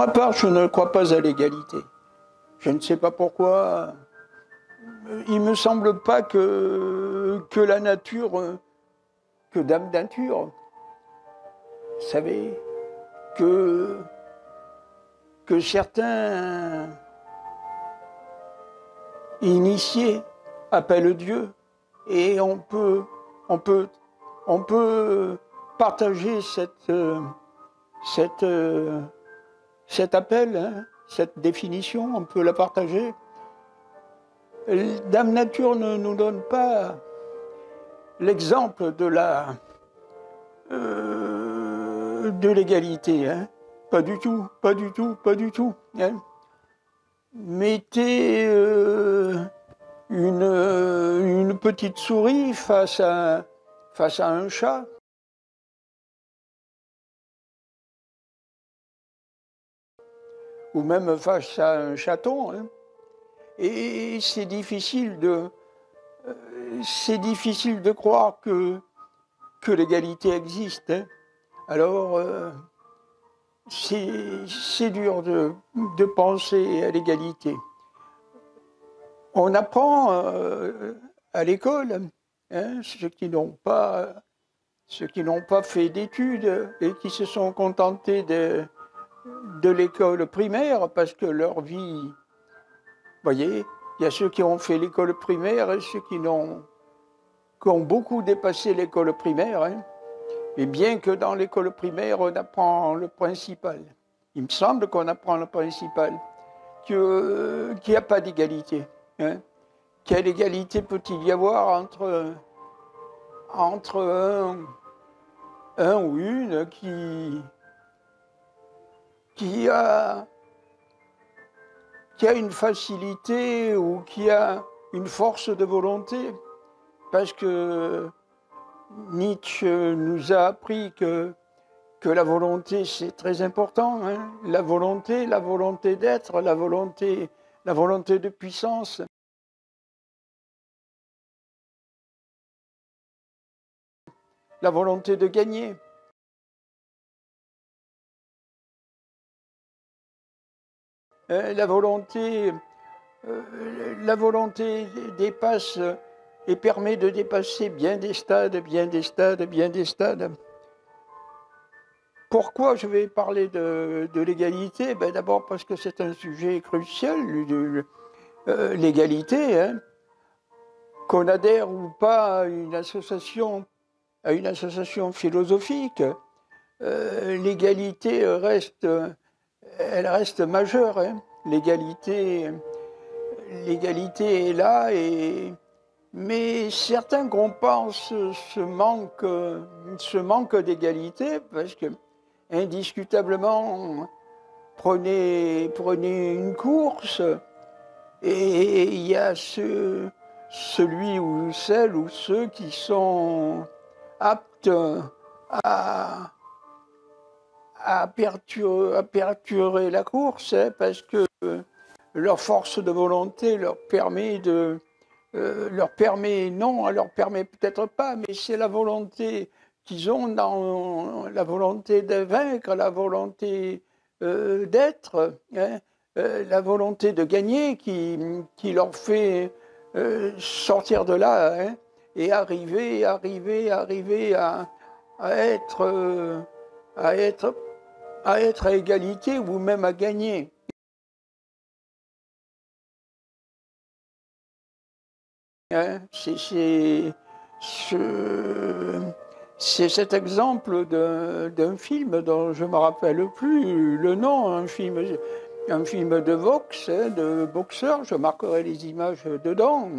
ma part, je ne crois pas à l'égalité. Je ne sais pas pourquoi. Il me semble pas que la nature, que Dame Nature, vous savez, que certains initiés appellent Dieu, et on peut partager cet appel, hein, cette définition, on peut la partager. Dame Nature ne nous donne pas l'exemple de l'égalité, hein. Pas du tout, pas du tout, pas du tout. Hein. Mettez une petite souris face à un chat. Ou même face à un chaton. Hein. Et c'est difficile de croire que l'égalité existe. Hein. Alors, c'est dur de penser à l'égalité. On apprend à l'école, hein, ceux qui n'ont pas fait d'études et qui se sont contentés de l'école primaire, parce que leur vie, vous voyez, il y a ceux qui ont fait l'école primaire et ceux qui ont beaucoup dépassé l'école primaire. Hein. Et bien que dans l'école primaire, on apprend le principal. Il me semble qu'on apprend le principal, qu'il n'y a pas d'égalité. Hein. Quelle égalité peut-il y avoir entre un ou une qui a une facilité ou qui a une force de volonté? Parce que Nietzsche nous a appris que la volonté, c'est très important. Hein. La volonté d'être, la volonté de puissance. La volonté de gagner. La volonté dépasse et permet de dépasser bien des stades. Pourquoi je vais parler de l'égalité? Ben d'abord parce que c'est un sujet crucial, l'égalité. Hein. Qu'on adhère ou pas à une association philosophique, l'égalité reste majeure. Hein. L'égalité est là, mais certains compensent ce manque d'égalité, parce que indiscutablement, prenez une course, et il y a celui ou celle ou ceux qui sont aptes à perturber la course, hein, parce que leur force de volonté leur permet peut-être pas, mais c'est la volonté qu'ils ont, dans la volonté de vaincre, la volonté d'être, hein, la volonté de gagner qui leur fait sortir de là, hein, et arriver à être à égalité ou même à gagner. Hein, c'est cet exemple d'un film dont je ne me rappelle plus le nom, un film de boxe, hein, de boxeur, je marquerai les images dedans.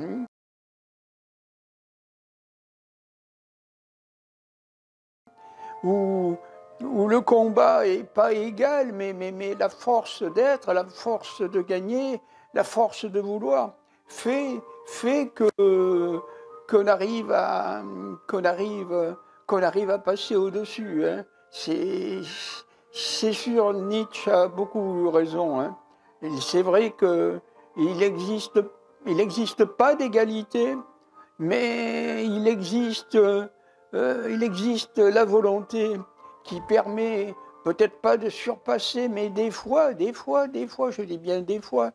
Où le combat n'est pas égal, mais la force d'être, la force de gagner, la force de vouloir fait qu'on arrive à passer au-dessus. Hein. C'est sûr, Nietzsche a beaucoup raison. Hein. C'est vrai qu'il n'existe pas d'égalité, mais il existe la volonté qui permet peut-être pas de surpasser, mais des fois, je dis bien des fois,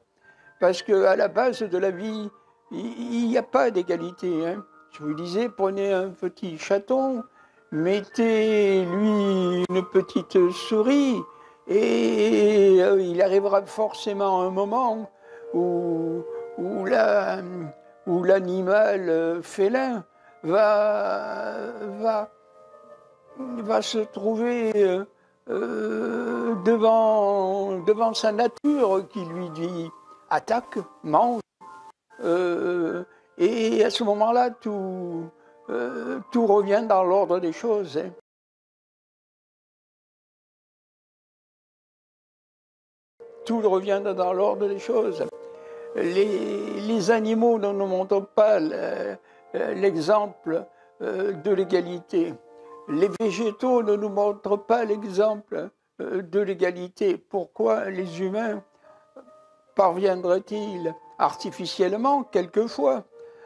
parce qu'à la base de la vie, il n'y a pas d'égalité. Hein. Je vous disais, prenez un petit chaton, mettez-lui une petite souris, et il arrivera forcément un moment où, où la- où l'animal félin va va se trouver devant sa nature qui lui dit attaque, mange. euh, et à ce moment-là, tout revient dans l'ordre des choses. Hein. Tout revient dans l'ordre des choses. Les animaux ne nous montrent pas l'exemple de l'égalité. Les végétaux ne nous montrent pas l'exemple de l'égalité. Pourquoi les humains parviendraient-ils artificiellement, quelquefois,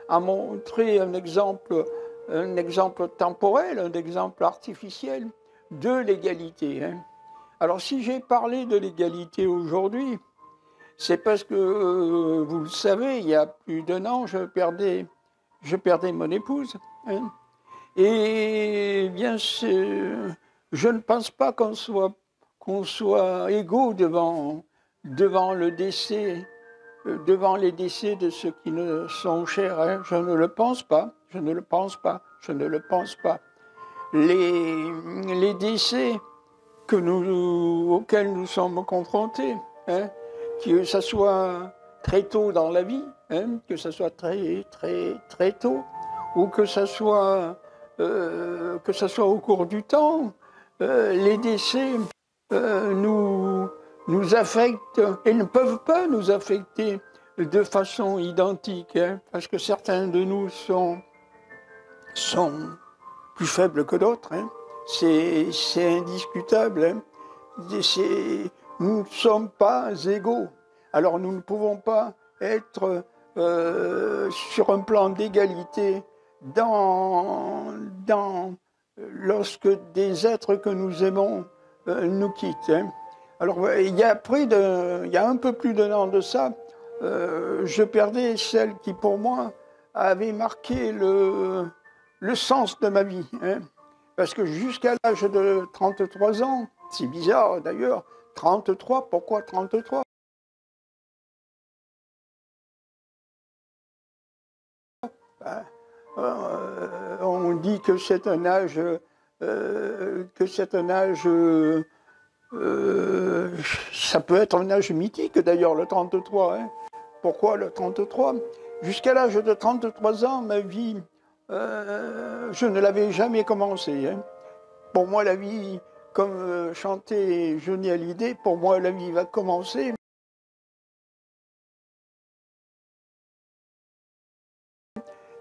à montrer un exemple temporel, un exemple artificiel de l'égalité, hein? Alors si j'ai parlé de l'égalité aujourd'hui, c'est parce que, vous le savez, il y a plus d'un an, je perdais mon épouse. Hein. Et bien, je ne pense pas qu'on soit égaux devant le décès, devant les décès de ceux qui nous sont chers. Hein. Je ne le pense pas, je ne le pense pas, je ne le pense pas. Les décès auxquels nous sommes confrontés, hein, que ce soit très tôt dans la vie, hein, que ce soit très tôt, ou que ce soit au cours du temps, les décès nous affectent et ne peuvent pas nous affecter de façon identique, hein, parce que certains de nous sont plus faibles que d'autres. Hein. C'est indiscutable. Hein. Nous ne sommes pas égaux. Alors nous ne pouvons pas être sur un plan d'égalité lorsque des êtres que nous aimons nous quittent. Hein. Alors il y a un peu plus d'un an de ça, je perdais celle qui pour moi avait marqué le sens de ma vie. Hein. Parce que jusqu'à l'âge de 33 ans, c'est bizarre d'ailleurs, 33, pourquoi 33 ? On dit que c'est un âge, ça peut être un âge mythique d'ailleurs, le 33. Hein. Pourquoi le 33 ? Jusqu'à l'âge de 33 ans, ma vie, je ne l'avais jamais commencée. Hein. Pour moi, la vie, comme chantait Johnny Hallyday, pour moi, la vie va commencer.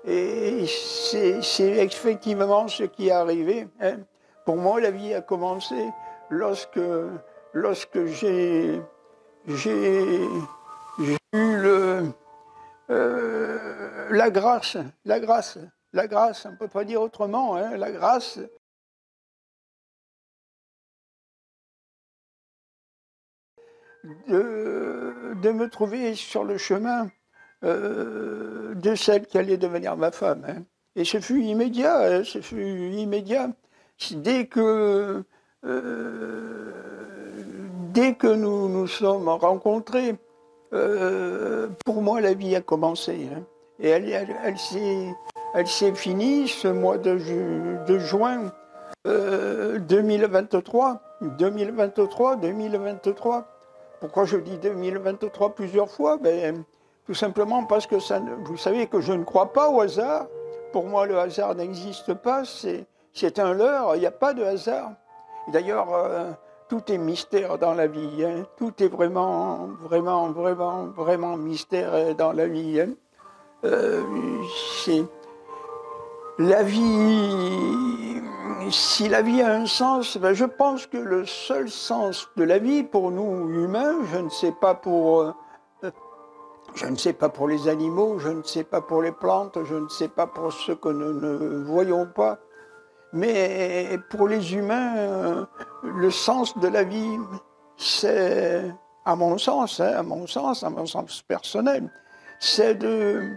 Et c'est effectivement ce qui est arrivé. Hein. Pour moi, la vie a commencé lorsque j'ai eu la grâce, on ne peut pas dire autrement, hein, la grâce de me trouver sur le chemin de celle qui allait devenir ma femme. Hein. Et ce fut immédiat, hein, ce fut immédiat. Dès que nous nous sommes rencontrés, pour moi, la vie a commencé. Hein. Et elle s'est finie ce mois de juin 2023. Pourquoi je dis 2023 plusieurs fois ? Tout simplement parce que vous savez que je ne crois pas au hasard. Pour moi, le hasard n'existe pas, c'est un leurre, il n'y a pas de hasard. D'ailleurs, tout est mystère dans la vie. Hein. Tout est vraiment mystère dans la vie. Hein. La vie, si la vie a un sens, je pense que le seul sens de la vie pour nous humains, je ne sais pas pour les animaux, je ne sais pas pour les plantes, je ne sais pas pour ceux que nous ne voyons pas, Mais pour les humains, le sens de la vie, c'est, à mon sens, à mon sens personnel, c'est de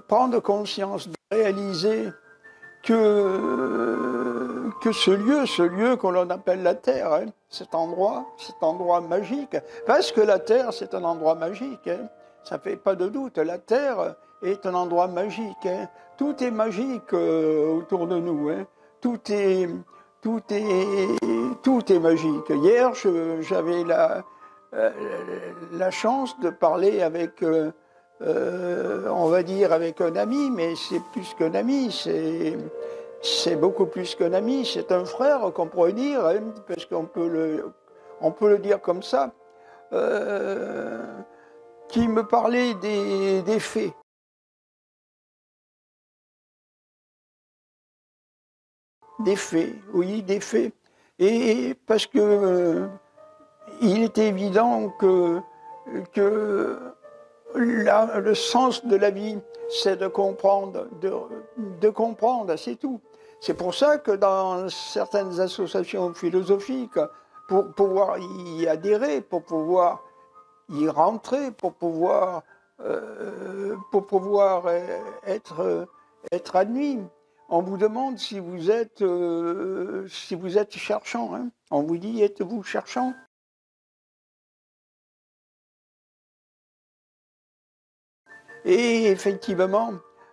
prendre conscience, de réaliser que ce lieu que l'on appelle la Terre, hein, cet endroit magique, parce que la Terre, c'est un endroit magique, hein, ça ne fait pas de doute, la Terre est un endroit magique, hein, tout est magique autour de nous, hein, tout est magique. Hier, j'avais la chance de parler avec, on va dire, avec un ami, mais c'est plus qu'un ami, c'est beaucoup plus qu'un ami, c'est un frère qu'on pourrait dire, hein, parce qu'on peut le dire comme ça, qui me parlait des faits. Des faits, oui, des faits. Et parce que il est évident que le sens de la vie, c'est de comprendre, c'est tout. C'est pour ça que dans certaines associations philosophiques, pour pouvoir y adhérer, pour pouvoir y rentrer, pour pouvoir être admis, on vous demande si vous êtes cherchant. Hein. On vous dit, êtes-vous cherchant? Et effectivement,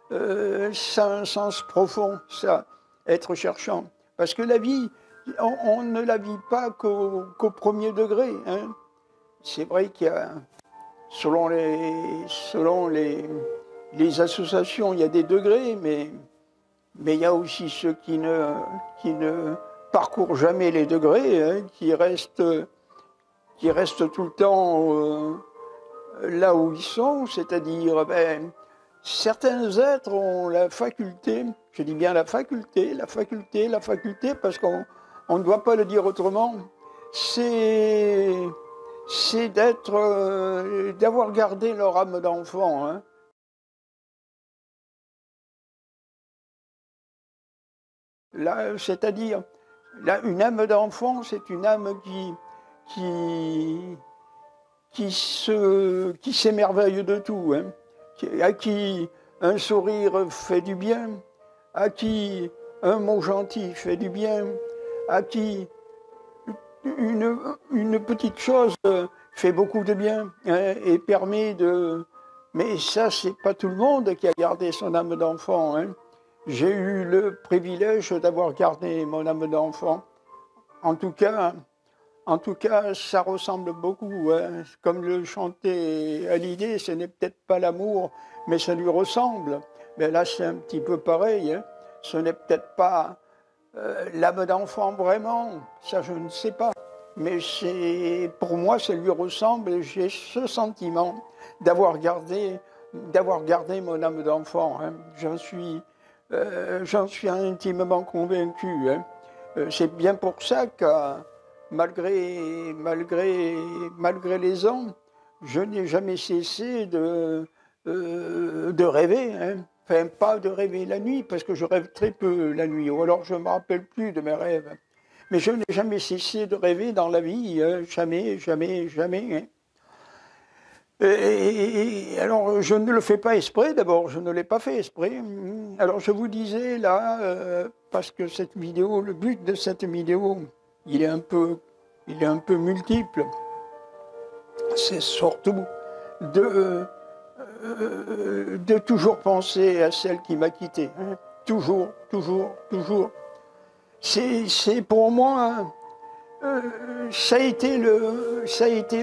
ça a un sens profond, ça, être cherchant. Parce que la vie, on ne la vit pas qu'au premier degré. Hein. C'est vrai qu'il y a, selon les associations, il y a des degrés, mais il y a aussi ceux qui ne parcourent jamais les degrés, hein, qui restent tout le temps là où ils sont, c'est-à-dire, certains êtres ont la faculté, je dis bien la faculté, parce qu'on ne doit pas le dire autrement, c'est d'avoir gardé leur âme d'enfant. Hein. Là, c'est-à-dire, là, une âme d'enfant, c'est une âme qui s'émerveille de tout, hein, à qui un sourire fait du bien, à qui un mot gentil fait du bien, à qui une petite chose fait beaucoup de bien, hein, et permet de... Mais ça, c'est pas tout le monde qui a gardé son âme d'enfant. Hein. J'ai eu le privilège d'avoir gardé mon âme d'enfant. En tout cas, ça ressemble beaucoup. Hein. Comme le chantait Hallyday, ce n'est peut-être pas l'amour, mais ça lui ressemble. Mais là, c'est un petit peu pareil. Hein. Ce n'est peut-être pas l'âme d'enfant vraiment, ça je ne sais pas. Mais pour moi, ça lui ressemble et j'ai ce sentiment d'avoir gardé mon âme d'enfant. Hein. J'en suis intimement convaincu. Hein. C'est bien pour ça que malgré les ans, je n'ai jamais cessé de rêver. Hein. Enfin, pas de rêver la nuit, parce que je rêve très peu la nuit, ou alors je ne me rappelle plus de mes rêves. Mais je n'ai jamais cessé de rêver dans la vie, hein. Jamais, jamais, jamais. Hein. Et alors, je ne le fais pas exprès, d'abord, je ne l'ai pas fait exprès. Alors, je vous disais là, parce que cette vidéo, le but de cette vidéo, il est un peu multiple. C'est surtout de toujours penser à celle qui m'a quitté. Hein. Toujours, toujours, toujours. C'est pour moi, ça a été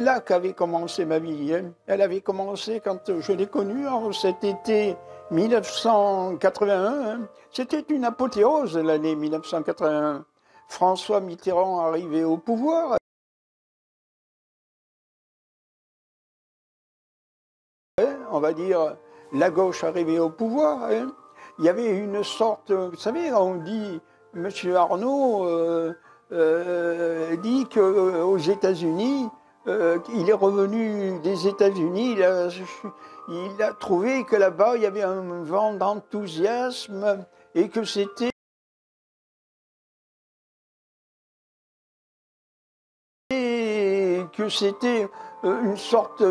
là qu'avait commencé ma vie. Hein. Elle avait commencé quand je l'ai connue, en cet été 1981. Hein. C'était une apothéose, l'année 1981. François Mitterrand arrivait au pouvoir. On va dire, la gauche arrivée au pouvoir. Hein. Il y avait une sorte, vous savez, on dit, M. Arnaud dit qu'aux États-Unis, il est revenu des États-Unis, il a trouvé que là-bas, il y avait un vent d'enthousiasme et que c'était une sorte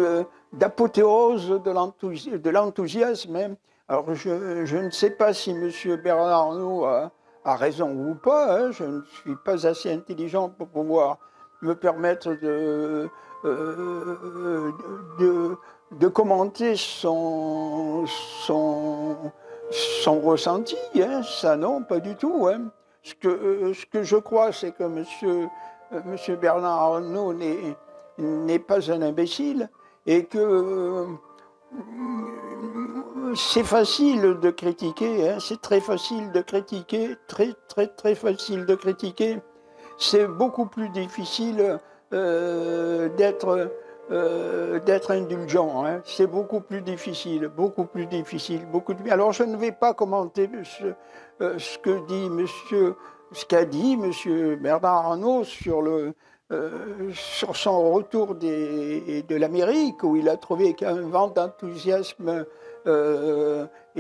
d'apothéose de l'enthousiasme, hein. Alors, je ne sais pas si M. Bernard Arnault a raison ou pas, hein. Je ne suis pas assez intelligent pour pouvoir me permettre euh, de, de commenter son ressenti, hein. Ça, non, pas du tout, hein. Ce que je crois, c'est que Monsieur Bernard Arnault n'est pas un imbécile et que c'est facile de critiquer, hein, c'est très facile de critiquer, très facile de critiquer. C'est beaucoup plus difficile d'être indulgent, hein. C'est beaucoup plus difficile, beaucoup plus difficile, Alors je ne vais pas commenter ce que dit Monsieur, ce qu'a dit Monsieur Bernard Arnault sur son retour de l'Amérique, où il a trouvé qu'un vent d'enthousiasme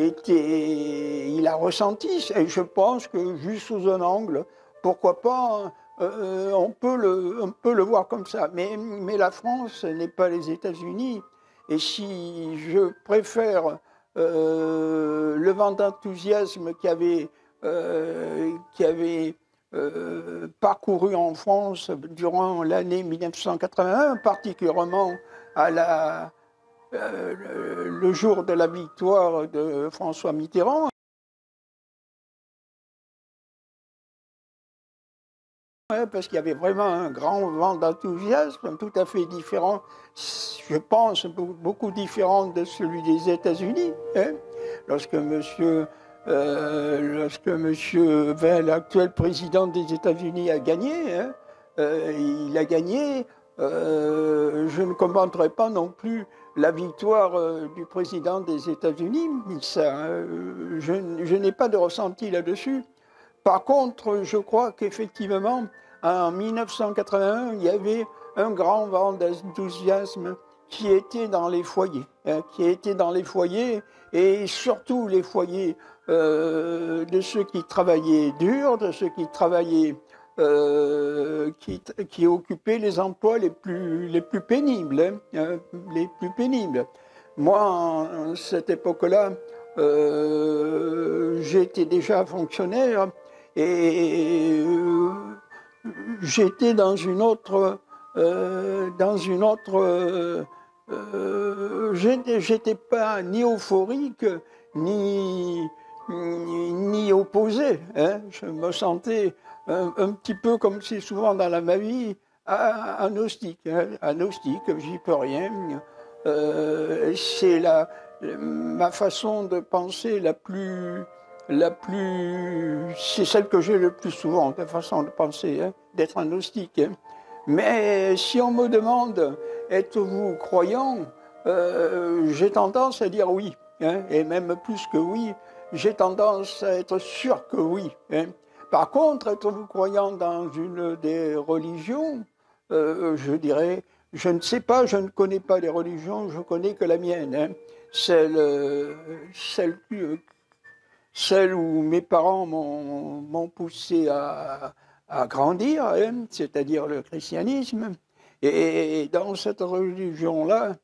il a ressenti. Et je pense que, vu sous un angle, pourquoi pas, on peut le voir comme ça. Mais la France n'est pas les États-Unis. Et si je préfère le vent d'enthousiasme qui avait parcouru en France durant l'année 1981, particulièrement le jour de la victoire de François Mitterrand, parce qu'il y avait vraiment un grand vent d'enthousiasme tout à fait différent, je pense, beaucoup différent de celui des États-Unis, hein. Lorsque monsieur l'actuel président des États-Unis a gagné, hein, il a gagné, je ne commenterai pas non plus la victoire du président des États-Unis, je n'ai pas de ressenti là-dessus. Par contre, je crois qu'effectivement, en 1981, il y avait un grand vent d'enthousiasme qui était dans les foyers, hein, et surtout les foyers de ceux qui travaillaient dur, de ceux qui travaillaient, qui occupaient les emplois les plus pénibles, hein, les plus pénibles. Moi, à cette époque-là, j'étais déjà fonctionnaire et j'étais dans une autre, j'étais pas ni euphorique ni opposé, hein. Je me sentais un petit peu, comme c'est souvent dans ma vie, agnostique, hein. Agnostique, j'y peux rien. C'est ma façon de penser c'est celle que j'ai le plus souvent, de façon de penser, hein, d'être agnostique, hein. Mais si on me demande, êtes-vous croyant, j'ai tendance à dire oui, hein, et même plus que oui, j'ai tendance à être sûr que oui, hein. Par contre, êtes-vous croyant dans une des religions, je dirais, je ne sais pas, je ne connais pas les religions, je connais que la mienne, hein. Celle où mes parents m'ont poussé à grandir, hein, c'est-à-dire le christianisme. Et dans cette religion-là,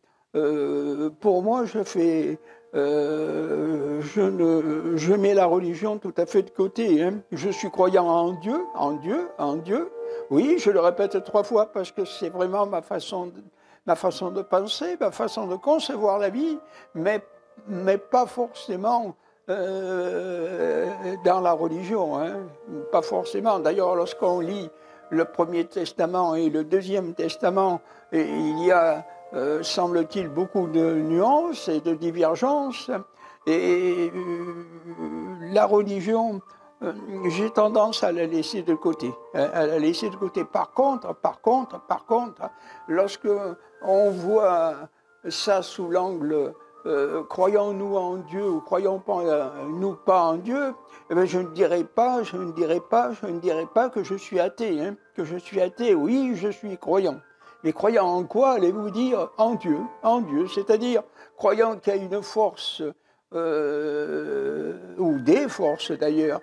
pour moi, je mets la religion tout à fait de côté, hein. Je suis croyant en Dieu, en Dieu, en Dieu. Oui, je le répète 3 fois parce que c'est vraiment ma façon de penser, ma façon de concevoir la vie, mais pas forcément dans la religion, hein. Pas forcément. D'ailleurs, lorsqu'on lit le Premier Testament et le Deuxième Testament, il y a, semble-t-il, beaucoup de nuances et de divergences. Et la religion, j'ai tendance à la laisser de côté, hein, à la laisser de côté. Par contre, lorsque on voit ça sous l'angle croyons-nous en Dieu ou croyons-nous pas en Dieu, eh bien, je ne dirai pas que je suis athée, hein, que je suis athée. Oui, je suis croyant. Mais croyant en quoi, allez-vous dire? En Dieu, c'est-à-dire croyant qu'il y a une force, ou des forces d'ailleurs,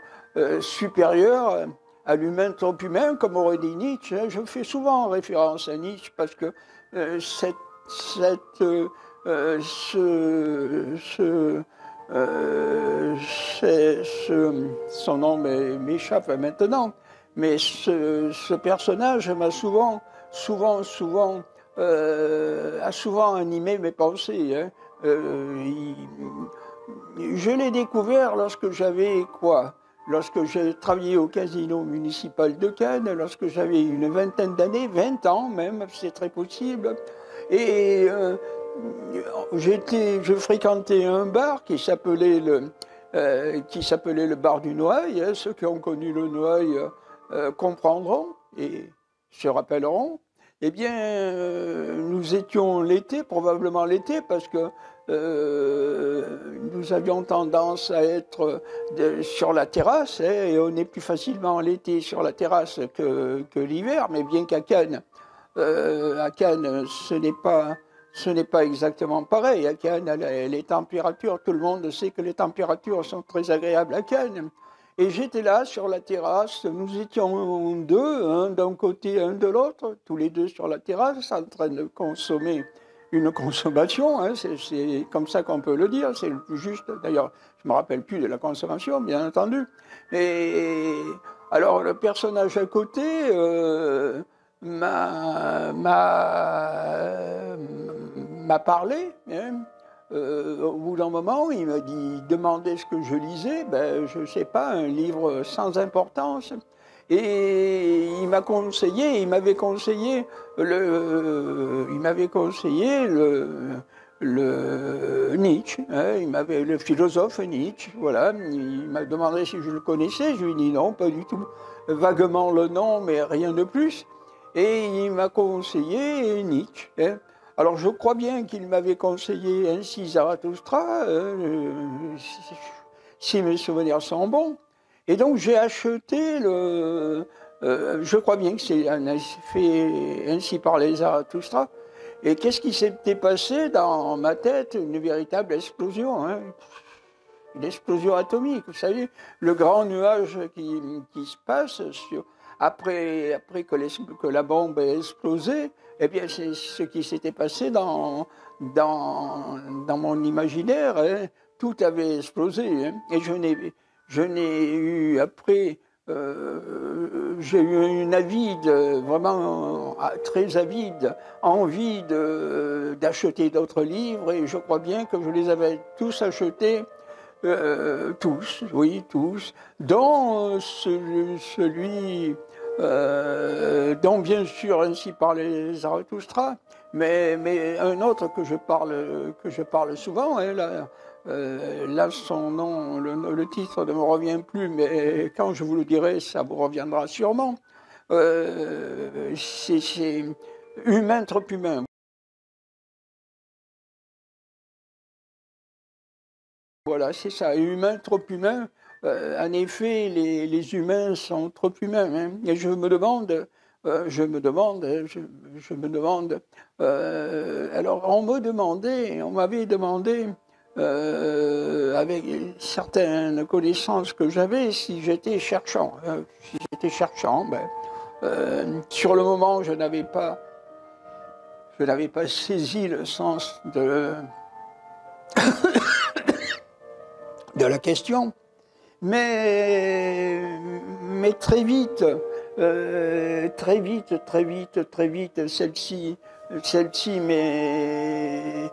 supérieures à l'humain trop humain, comme aurait dit Nietzsche. Je fais souvent référence à Nietzsche parce que cette, ce, son nom m'échappe maintenant, mais ce personnage m'a a souvent animé mes pensées. Hein. Je l'ai découvert lorsque j'avais quoi? Lorsque j'ai travaillé au casino municipal de Cannes, lorsque j'avais une vingtaine d'années, 20 ans même, c'est très possible. Et je fréquentais un bar qui s'appelait le bar du Noailles. Hein. Ceux qui ont connu le Noailles comprendront et se rappelleront. Eh bien, nous étions l'été, probablement l'été, parce que nous avions tendance à être sur la terrasse, hein, et on est plus facilement l'été sur la terrasse que l'hiver, mais bien qu'à Cannes, ce n'est pas exactement pareil. À Cannes, les températures, tout le monde sait que les températures sont très agréables à Cannes. Et j'étais là sur la terrasse, nous étions deux, un d'un côté, un de l'autre, tous les deux sur la terrasse, en train de consommer une consommation, hein, c'est comme ça qu'on peut le dire, c'est le plus juste. D'ailleurs, je ne me rappelle plus de la consommation, bien entendu. Et alors, le personnage à côté m'a parlé. Hein. Au bout d'un moment, il m'a dit, demandait ce que je lisais, ben, je ne sais pas, un livre sans importance. Et il m'avait conseillé le Nietzsche, hein, le philosophe Nietzsche, voilà. Il m'a demandé si je le connaissais, je lui ai dit non, pas du tout, vaguement le nom, mais rien de plus. Et il m'a conseillé Nietzsche. Hein. Alors je crois bien qu'il m'avait conseillé ainsi Zarathustra, si mes souvenirs sont bons. Et donc j'ai acheté je crois bien que c'est fait ainsi par les Zarathustra. Et qu'est-ce qui s'était passé dans ma tête? Une véritable explosion, hein, une explosion atomique. Vous savez, le grand nuage qui se passe après que la bombe ait explosé, eh bien, c'est ce qui s'était passé dans mon imaginaire. Hein. Tout avait explosé. Hein. Et je n'ai eu après. J'ai eu une avide, vraiment très avide, envie d'acheter d'autres livres, et je crois bien que je les avais tous achetés, tous, oui, tous, dont celui dont bien sûr ainsi parlait Zarathustra, mais un autre que je parle souvent, hein, là, son nom, le titre ne me revient plus, mais quand je vous le dirai, ça vous reviendra sûrement. C'est Humain trop humain. Voilà, c'est ça, humain trop humain. En effet, les humains sont trop humains. Hein. Et je me demande, alors on m'avait demandé, avec certaines connaissances que j'avais, si j'étais cherchant. Hein. Si j'étais cherchant, ben, sur le moment, je n'avais pas saisi le sens de la question. Mais très vite, celle-ci m'est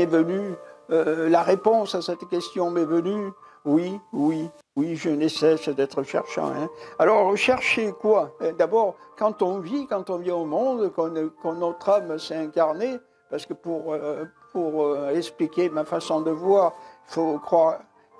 venue. La réponse à cette question m'est venue. Oui, oui, oui, je ne cesse d'être cherchant. Hein. Alors, chercher quoi? D'abord, quand on vient au monde, quand notre âme s'est incarnée, parce que pour expliquer ma façon de voir, il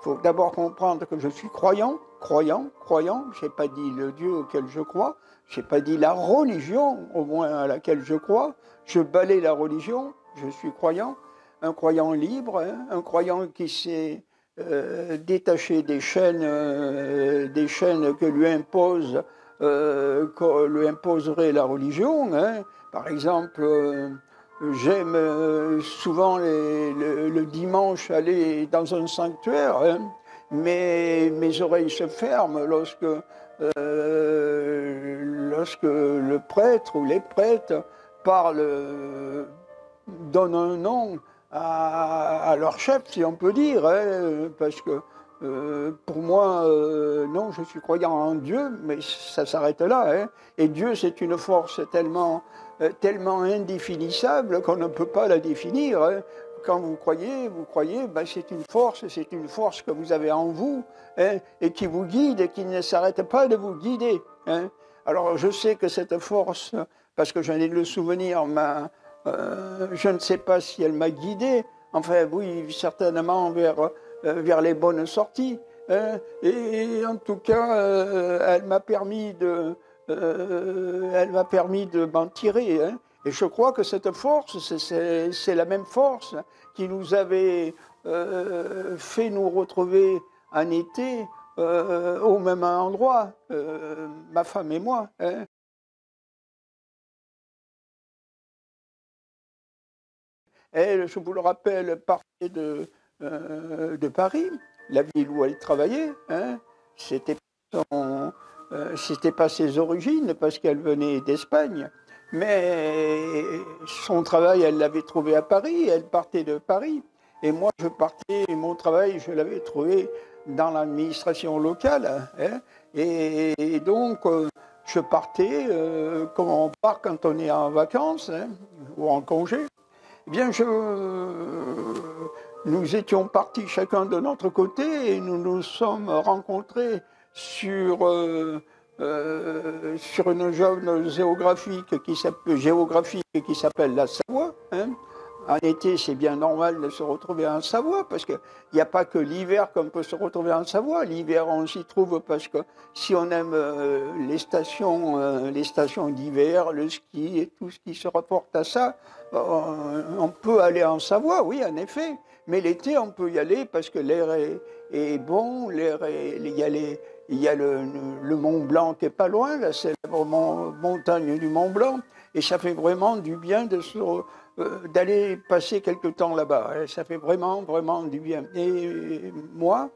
faut d'abord comprendre que je suis croyant. Je n'ai pas dit le Dieu auquel je crois, je n'ai pas dit la religion, au moins à laquelle je crois. Je balaie la religion, je suis croyant, un croyant libre, hein, un croyant qui s'est détaché des chaînes que lui imposerait la religion. Hein. Par exemple, j'aime souvent le dimanche aller dans un sanctuaire, hein, mais mes oreilles se ferment lorsque le prêtre ou les prêtres parlent, donnent un nom à leur chef, si on peut dire, hein, parce que pour moi, non, je suis croyant en Dieu, mais ça s'arrête là. Hein. Et Dieu, c'est une force tellement indéfinissable qu'on ne peut pas la définir. Hein. Quand vous croyez, ben c'est une force que vous avez en vous, hein, et qui vous guide et qui ne s'arrête pas de vous guider. Hein. Alors je sais que cette force, parce que j'en ai le souvenir, je ne sais pas si elle m'a guidé, enfin oui, certainement vers les bonnes sorties. Hein, et en tout cas, elle m'a permis de m'en tirer. Hein. Et je crois que cette force, c'est la même force qui nous avait fait nous retrouver en été au même endroit, ma femme et moi. Hein. Elle, je vous le rappelle, partait de Paris, la ville où elle travaillait. Hein. C'était c'était pas ses origines, parce qu'elle venait d'Espagne. Mais son travail, elle l'avait trouvé à Paris, elle partait de Paris. Et moi, mon travail, je l'avais trouvé dans l'administration locale. Hein. Et donc, je partais comme on part quand on est en vacances, hein, ou en congé. Eh bien, nous étions partis chacun de notre côté et nous nous sommes rencontrés sur une zone géographique qui s'appelle la Savoie. Hein. En été, c'est bien normal de se retrouver en Savoie, parce qu'il n'y a pas que l'hiver qu'on peut se retrouver en Savoie. L'hiver, on s'y trouve parce que si on aime les stations d'hiver, le ski et tout ce qui se rapporte à ça, on peut aller en Savoie, oui, en effet. Mais l'été, on peut y aller parce que l'air est bon, il y a le Mont Blanc qui est pas loin, la célèbre montagne du Mont Blanc, et ça fait vraiment du bien d'aller passer quelque temps là-bas. Hein. Ça fait vraiment, vraiment du bien. Et moi,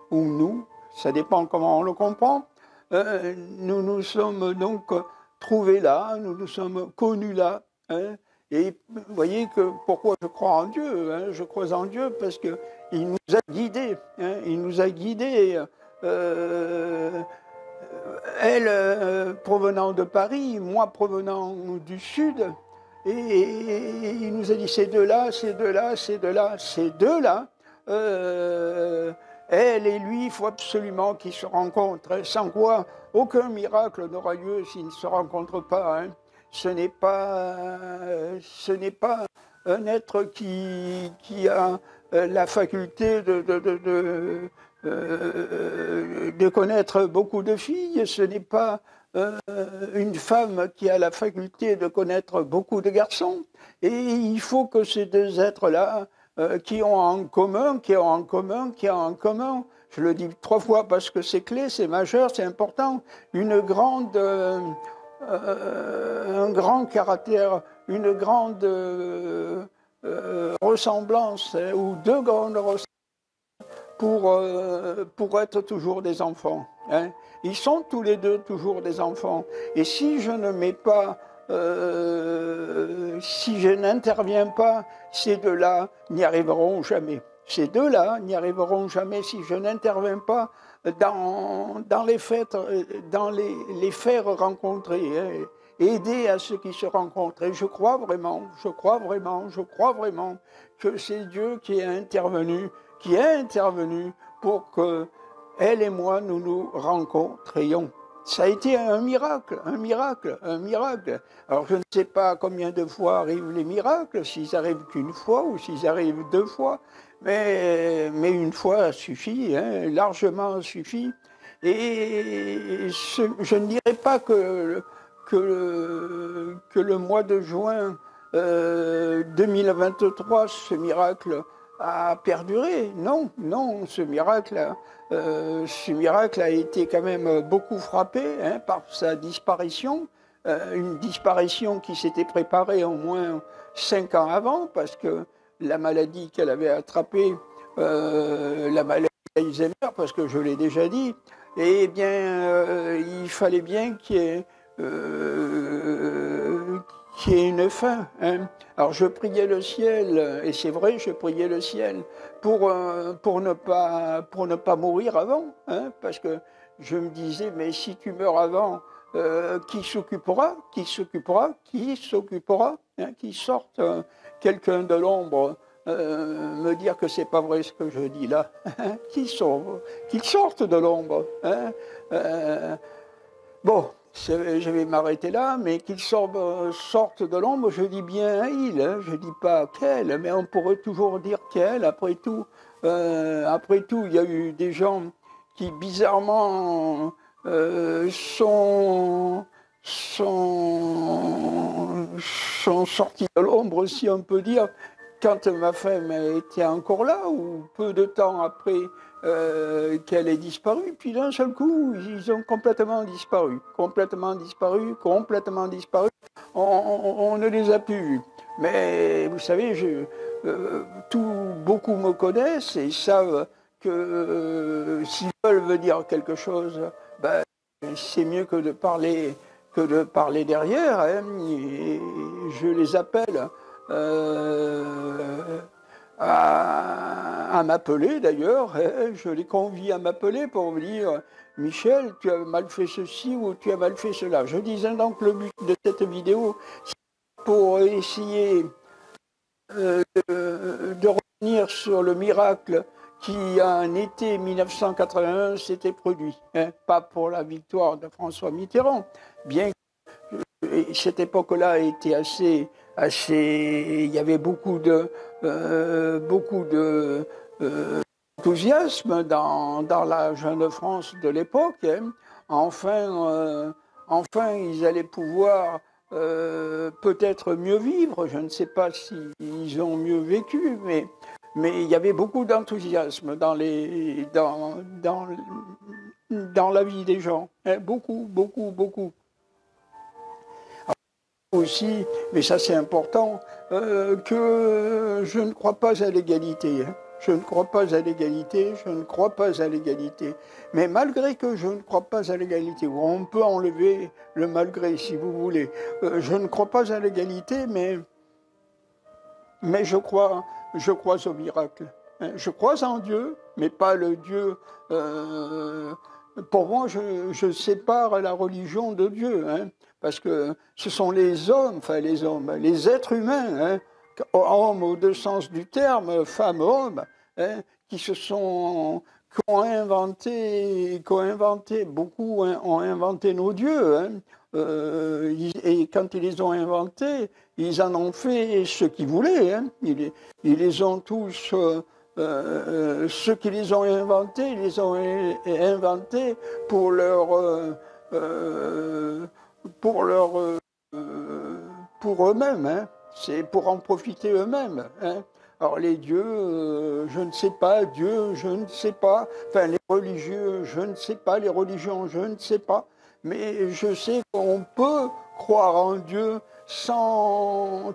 ou nous, ça dépend comment on le comprend, nous nous sommes donc trouvés là, nous nous sommes connus là. Hein. Et vous voyez que pourquoi je crois en Dieu, hein, je crois en Dieu parce qu'il nous a guidés. Hein, il nous a guidés. Euh, Elle provenant de Paris, moi provenant du Sud. Et il nous a dit ces deux-là, ces deux-là, ces deux-là, ces deux-là. Elle et lui, il faut absolument qu'ils se rencontrent. Sans quoi, aucun miracle n'aura lieu s'ils ne se rencontrent pas. Hein. Ce n'est pas un être qui a la faculté de connaître beaucoup de filles. Ce n'est pas une femme qui a la faculté de connaître beaucoup de garçons. Et il faut que ces deux êtres-là, qui ont en commun, je le dis 3 fois parce que c'est clé, c'est majeur, c'est important, un grand caractère, une grande ressemblance, hein, ou deux grandes ressemblances pour être toujours des enfants. Hein. Ils sont tous les deux toujours des enfants. Et si je ne mets pas, si je n'interviens pas, ces deux-là n'y arriveront jamais. Ces deux-là n'y arriveront jamais si je n'interviens pas dans les fêtes, dans les faire rencontrer, hein, aider à ceux qui se rencontrent. Et je crois vraiment que c'est Dieu qui est intervenu pour que elle et moi, nous nous rencontrions. Ça a été un miracle, un miracle, un miracle. Alors je ne sais pas combien de fois arrivent les miracles, s'ils arrivent qu'une fois ou s'ils arrivent 2 fois, mais une fois suffit, hein, largement suffit. Et je ne dirais pas que le mois de juin 2023, ce miracle a perduré. Non, non, ce miracle a été quand même beaucoup frappé, hein, par sa disparition. une disparition qui s'était préparée au moins 5 ans avant, parce que la maladie qu'elle avait attrapée, la maladie d'Alzheimer, parce que je l'ai déjà dit, eh bien, il fallait bien qu'il y ait une fin. Hein. Alors je priais le ciel, et c'est vrai, je priais le ciel pour ne pas mourir avant, hein, parce que je me disais, mais si tu meurs avant, qui s'occupera, hein, qui sorte quelqu'un de l'ombre me dire que c'est pas vrai ce que je dis là, qu'il sorte de l'ombre. Hein, bon, je vais m'arrêter là, mais qu'il sorte de l'ombre, je dis bien il, hein, je dis pas quel, mais on pourrait toujours dire quel. Après tout, il y a eu des gens qui bizarrement sont sortis de l'ombre, si on peut dire, quand ma femme était encore là, ou peu de temps après qu'elle ait disparu, puis d'un seul coup, ils ont complètement disparu, on ne les a plus vus. Mais vous savez, beaucoup me connaissent et savent que s'ils veulent dire quelque chose, ben, c'est mieux que de parler derrière. Hein, et je les appelle à m'appeler d'ailleurs. Hein, je les convie à m'appeler pour me dire Michel, tu as mal fait ceci ou tu as mal fait cela. Je disais donc le but de cette vidéo, c'est pour essayer de revenir sur le miracle qui, en été 1981, s'était produit. Hein, pas pour la victoire de François Mitterrand, bien que cette époque-là était il y avait beaucoup d'enthousiasme dans la jeune France de l'époque. Hein. Enfin, ils allaient pouvoir peut-être mieux vivre. Je ne sais pas s'ils ont mieux vécu, mais il y avait beaucoup d'enthousiasme dans la vie des gens. Hein. Beaucoup. Aussi, mais ça c'est important, que je ne crois pas à l'égalité. Hein. Je ne crois pas à l'égalité. Mais malgré que je ne crois pas à l'égalité, on peut enlever le malgré si vous voulez, je ne crois pas à l'égalité, mais je crois au miracle. Hein. Je crois en Dieu, mais pas le Dieu. Pour moi, je sépare la religion de Dieu, hein, parce que ce sont les hommes, les êtres humains, hein, hommes au deux sens du terme, femmes, hommes, hein, qui ont inventé, beaucoup ont inventé nos dieux. Hein, et quand ils les ont inventés, ils en ont fait ce qu'ils voulaient. Hein, ils les ont tous. Ceux qui les ont inventés, ils les ont inventés pour pour eux-mêmes. Hein. C'est pour en profiter eux-mêmes. Hein. Alors les dieux, je ne sais pas. Dieu, je ne sais pas. Enfin, les religieux, je ne sais pas. Les religions, je ne sais pas. Mais je sais qu'on peut croire en Dieu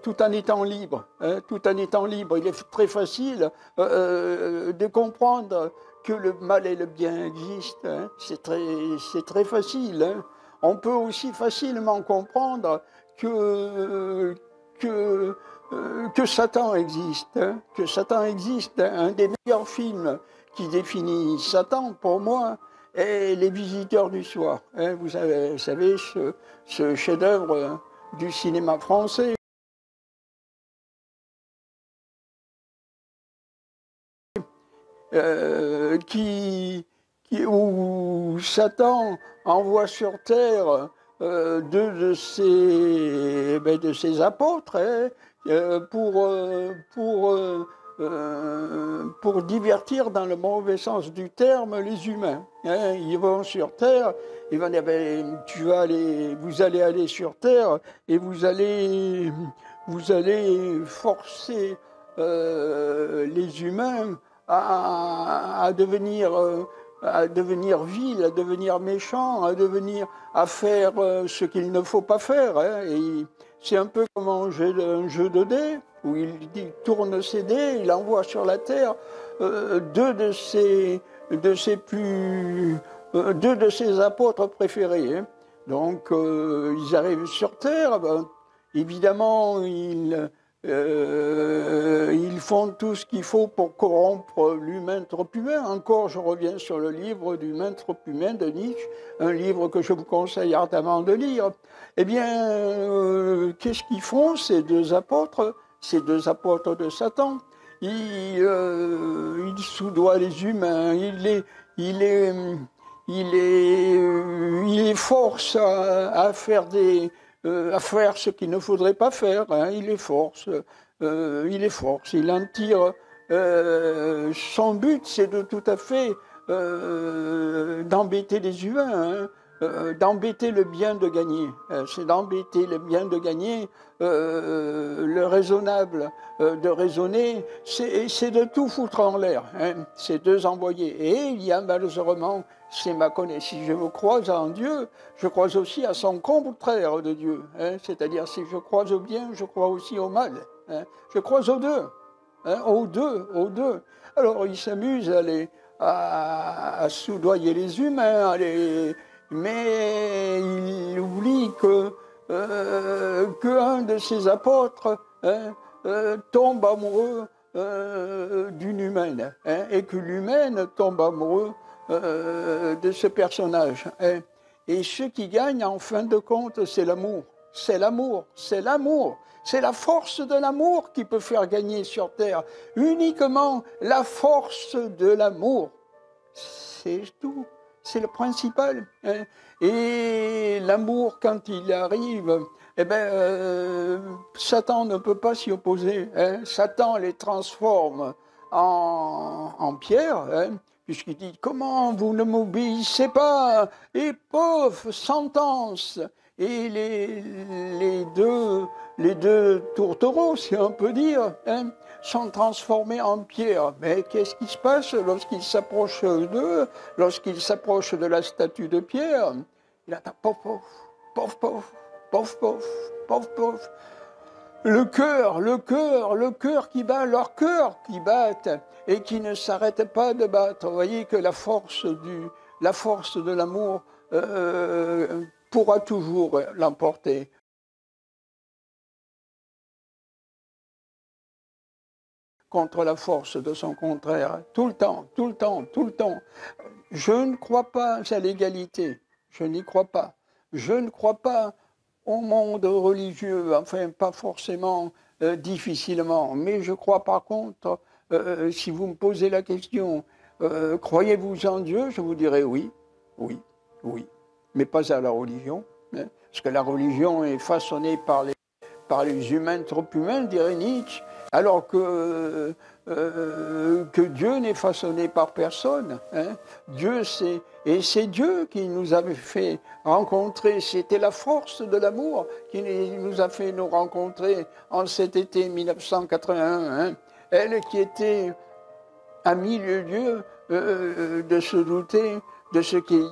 tout en étant libre, hein, tout en étant libre. Il est très facile de comprendre que le mal et le bien existent. Hein. C'est très facile. Hein. On peut aussi facilement comprendre que Satan existe. Hein, que Satan existe. Un des meilleurs films qui définit Satan, pour moi, est Les Visiteurs du Soir. Hein. Vous savez ce chef-d'œuvre du cinéma français. Où Satan envoie sur terre deux de ses apôtres hein, pour divertir dans le mauvais sens du terme les humains. Hein. Ils vont sur terre, ils vont dire vous allez aller sur terre et vous allez forcer les humains à devenir à devenir vil, à devenir méchant, à faire ce qu'il ne faut pas faire. Hein. Et c'est un peu comme un jeu de dés, où il tourne ses dés, il envoie sur la terre deux de ses apôtres préférés. Hein. Donc ils arrivent sur terre, ben, évidemment ils font tout ce qu'il faut pour corrompre l'humain trop humain. Encore, je reviens sur le livre d'Humain trop humain de Nietzsche, un livre que je vous conseille ardemment de lire. Eh bien, qu'est-ce qu'ils font, ces deux apôtres de Satan? Il soudoie les humains, il les force à faire à faire ce qu'il ne faudrait pas faire. Hein. Il les force. Il en tire. Son but, c'est de tout à fait d'embêter les humains. Hein. D'embêter le bien de gagner. C'est d'embêter le bien de gagner, le raisonnable de raisonner, c'est de tout foutre en l'air, hein, ces deux envoyés. Et il y a malheureusement, si je me croise en Dieu, je croise aussi à son contraire de Dieu. Hein, c'est-à-dire, si je croise au bien, je crois aussi au mal. Hein, je croise aux deux. Hein, aux deux. Alors, il s'amuse à soudoyer les humains, mais il oublie qu'un de ses apôtres hein, tombe amoureux d'une humaine, hein, et que l'humaine tombe amoureux de ce personnage. Hein. Et ce qui gagne, en fin de compte, c'est l'amour. C'est l'amour, c'est l'amour. C'est la force de l'amour qui peut faire gagner sur Terre. Uniquement la force de l'amour. C'est tout. C'est le principal. Hein. Et l'amour, quand il arrive, eh ben, Satan ne peut pas s'y opposer. Hein. Satan les transforme en pierre, hein, puisqu'il dit « Comment vous ne m'obéissez pas ?» Et pauvre sentence. Et les deux tourtereaux, si on peut dire, hein, sont transformés en pierre. Mais qu'est-ce qui se passe lorsqu'ils s'approchent d'eux, lorsqu'ils s'approchent de la statue de Pierre? Il attend pof, pof, pof, pof, pof, pof, pof, pof. Le cœur qui bat, leur cœur qui battent et qui ne s'arrête pas de battre. Vous voyez que la force de l'amour pourra toujours l'emporter. Contre la force de son contraire, tout le temps, tout le temps, tout le temps. Je ne crois pas à l'égalité, je n'y crois pas. Je ne crois pas au monde religieux, enfin pas forcément difficilement, mais je crois par contre, si vous me posez la question, croyez-vous en Dieu? Je vous dirai oui, oui, oui, mais pas à la religion, hein, parce que la religion est façonnée par les humains trop humains, dirait Nietzsche, alors que Dieu n'est façonné par personne. Hein. Et c'est Dieu qui nous avait fait rencontrer, c'était la force de l'amour qui nous a fait nous rencontrer en cet été 1981. Hein. Elle qui était à mille lieues de se douter de ce qui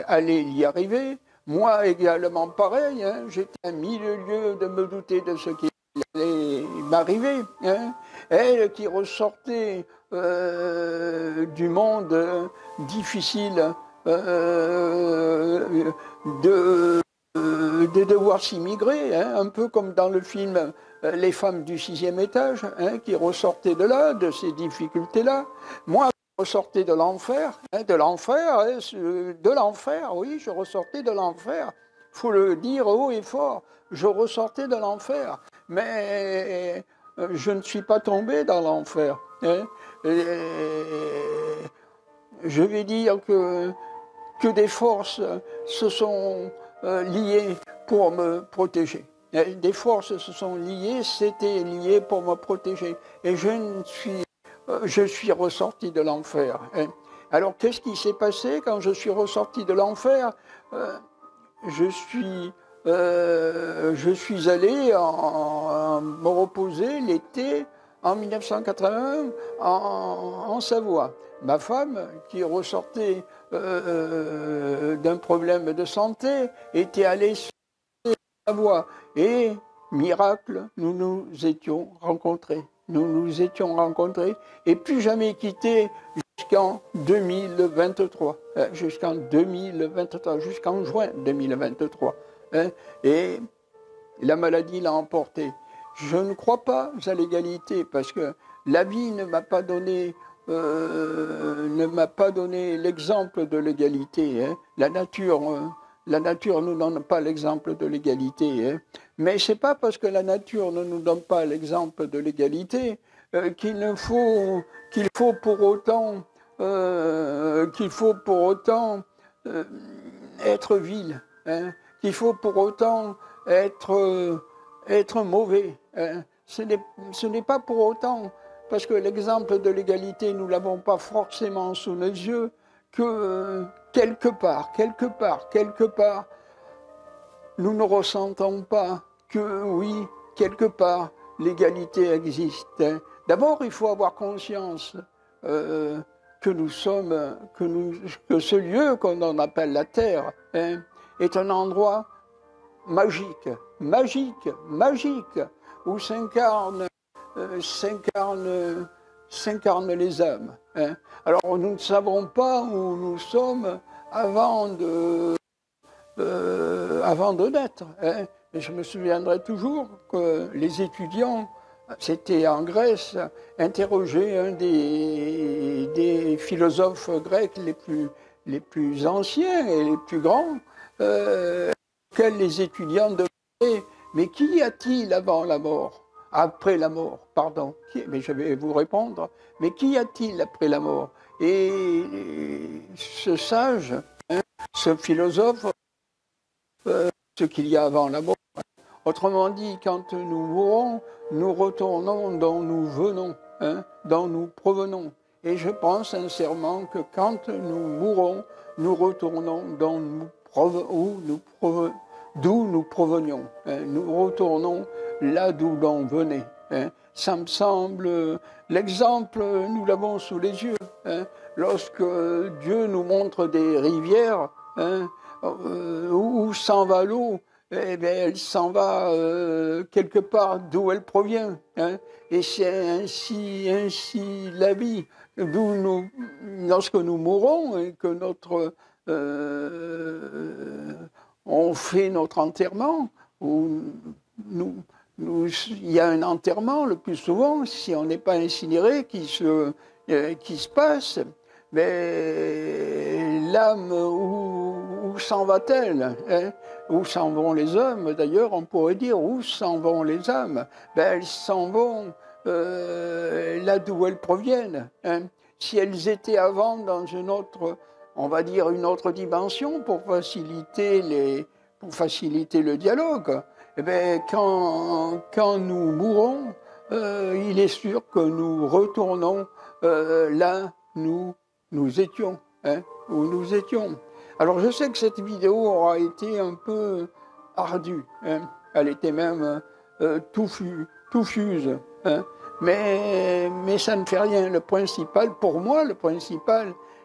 allait y arriver. Moi également pareil, hein, j'étais à mille lieues de me douter de ce qui allait m'arriver. Hein. Elle qui ressortait du monde difficile de devoir s'immigrer, hein, un peu comme dans le film Les femmes du 6e étage, hein, qui ressortaient de là, de ces difficultés-là. Moi, je ressortais de l'enfer, hein, oui, je ressortais de l'enfer. Il faut le dire haut et fort, je ressortais de l'enfer. Mais je ne suis pas tombé dans l'enfer. Hein. Je vais dire que des forces se sont liées pour me protéger. Des forces se sont liées, c'était lié pour me protéger. Et je suis ressorti de l'enfer. Hein. Alors, qu'est-ce qui s'est passé quand je suis ressorti de l'enfer? Je suis allé me reposer l'été en 1981 en Savoie. Ma femme, qui ressortait d'un problème de santé, était allée sur la Savoie. Et, miracle, nous nous étions rencontrés. Nous nous étions rencontrés et plus jamais quittés jusqu'en 2023. Jusqu'en 2023, jusqu'en juin 2023. Et la maladie l'a emporté. Je ne crois pas à l'égalité parce que la vie ne m'a pas donné l'exemple de l'égalité. La nature ne nous donne pas l'exemple de l'égalité. Mais c'est pas parce que la nature ne nous donne pas l'exemple de l'égalité qu'il faut pour autant être vil, qu'il faut pour autant être mauvais. Ce n'est pas pour autant, parce que l'exemple de l'égalité, nous ne l'avons pas forcément sous nos yeux, que quelque part, nous ne ressentons pas que oui, quelque part, l'égalité existe. D'abord, il faut avoir conscience que nous sommes, que ce lieu qu'on appelle la Terre est un endroit magique, où s'incarnent les hommes. Alors nous ne savons pas où nous sommes avant de naître. Et je me souviendrai toujours que les étudiants, c'était en Grèce, interrogeaient un des philosophes grecs les plus anciens et les plus grands, auxquels les étudiants demandaient, mais qu'y a-t-il avant la mort? Après la mort, pardon. Mais je vais vous répondre, mais qu'y a-t-il après la mort? Et ce sage, ce philosophe, ce qu'il y a avant la mort. Autrement dit, quand nous mourrons, nous retournons d'où nous venons, d'où nous provenons. Et je pense sincèrement que quand nous mourrons, nous retournons d'où nous provenions. Nous retournons là d'où l'on venait. Ça me semble, l'exemple, nous l'avons sous les yeux. Lorsque Dieu nous montre des rivières, où s'en va l'eau, eh bien, elle s'en va quelque part d'où elle provient. Et c'est ainsi la vie. Lorsque nous mourons et que on fait notre enterrement, il y a un enterrement le plus souvent, si on n'est pas incinéré, qui se passe. Mais l'âme, où s'en va-t-elle? Où s'en vont les hommes? D'ailleurs, on pourrait dire, où s'en vont les âmes? Elles s'en vont là d'où elles proviennent. Si elles étaient avant dans une autre, on va dire une autre dimension pour faciliter le dialogue, eh bien, quand nous mourrons, il est sûr que nous retournons là nous étions, où nous étions. Alors je sais que cette vidéo aura été un peu ardue, elle était même touffuse, mais ça ne fait rien. Le principal, pour moi,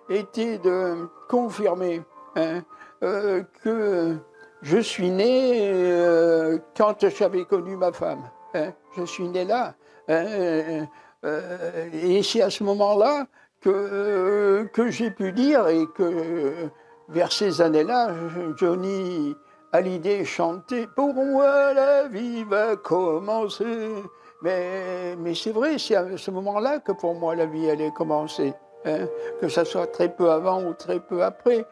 était de confirmer que je suis né quand j'avais connu ma femme. Je suis né là. Et c'est à ce moment-là que j'ai pu dire, et que vers ces années-là, Johnny Hallyday chantait « Pour moi, la vie va commencer ». Mais c'est vrai, c'est à ce moment-là que pour moi, la vie allait commencer. Que ça soit très peu avant ou très peu après,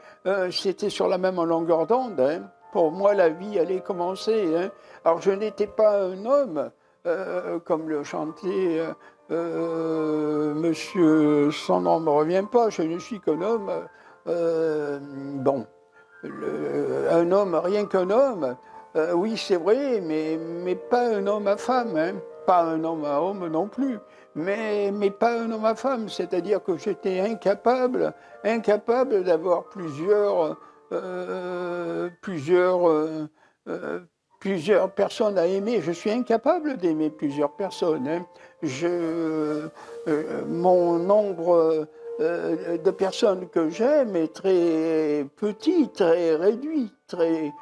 c'était sur la même longueur d'onde. Pour moi, la vie allait commencer. Alors, je n'étais pas un homme, comme le chantait monsieur, son nom ne me revient pas, je ne suis qu'un homme. Un homme, rien qu'un homme, oui, c'est vrai, mais pas un homme à femme, pas un homme à homme non plus. Mais pas un homme à femme, c'est-à-dire que j'étais incapable plusieurs plusieurs personnes à aimer. Je suis incapable d'aimer plusieurs personnes. Hein. Mon nombre de personnes que j'aime est très petit, très réduit, très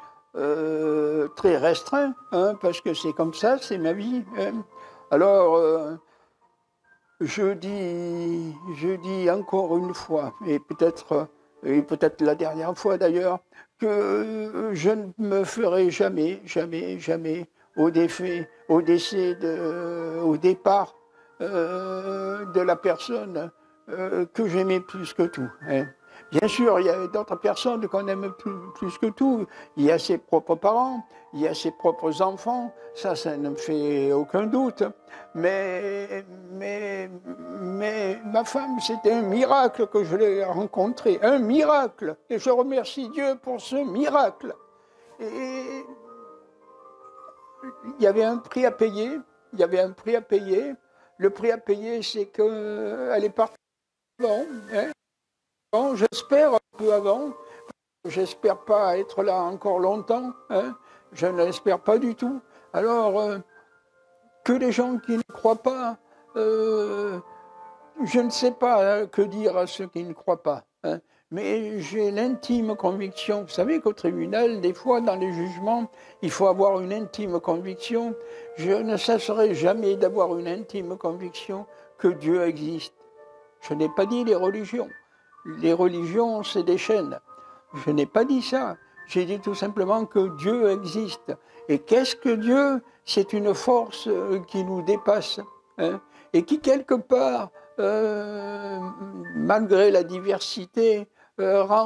restreint, hein, parce que c'est comme ça, c'est ma vie. Hein. Alors, je dis encore une fois, et peut-être la dernière fois d'ailleurs, que je ne me ferai jamais, jamais, jamais au départ de la personne que j'aimais plus que tout. Hein. Bien sûr, il y a d'autres personnes qu'on aime plus que tout. Il y a ses propres parents, il y a ses propres enfants, ça ne me fait aucun doute. Mais ma femme, c'était un miracle que je l'ai rencontrée, un miracle. Et je remercie Dieu pour ce miracle. Et il y avait un prix à payer, il y avait un prix à payer. Le prix à payer, c'est qu'elle est partie avant, hein. Bon, j'espère un peu avant. J'espère pas être là encore longtemps. Hein. Je ne l'espère pas du tout. Alors, que les gens qui ne croient pas, je ne sais pas que dire à ceux qui ne croient pas. Hein. Mais j'ai l'intime conviction, vous savez qu'au tribunal, des fois, dans les jugements, il faut avoir une intime conviction. Je ne cesserai jamais d'avoir une intime conviction que Dieu existe. Je n'ai pas dit les religions. Les religions, c'est des chaînes. Je n'ai pas dit ça. J'ai dit tout simplement que Dieu existe. Et qu'est-ce que Dieu? C'est une force qui nous dépasse. Hein, et qui, quelque part, malgré la diversité, ne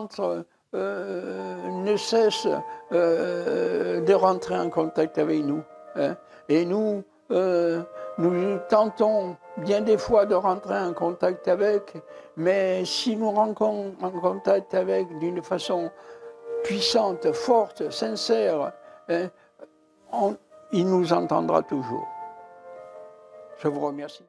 cesse de rentrer en contact avec nous. Hein. Et nous tentons bien des fois de rentrer en contact avec, mais si nous rentrons en contact avec d'une façon puissante, forte, sincère, hein, il nous entendra toujours. Je vous remercie.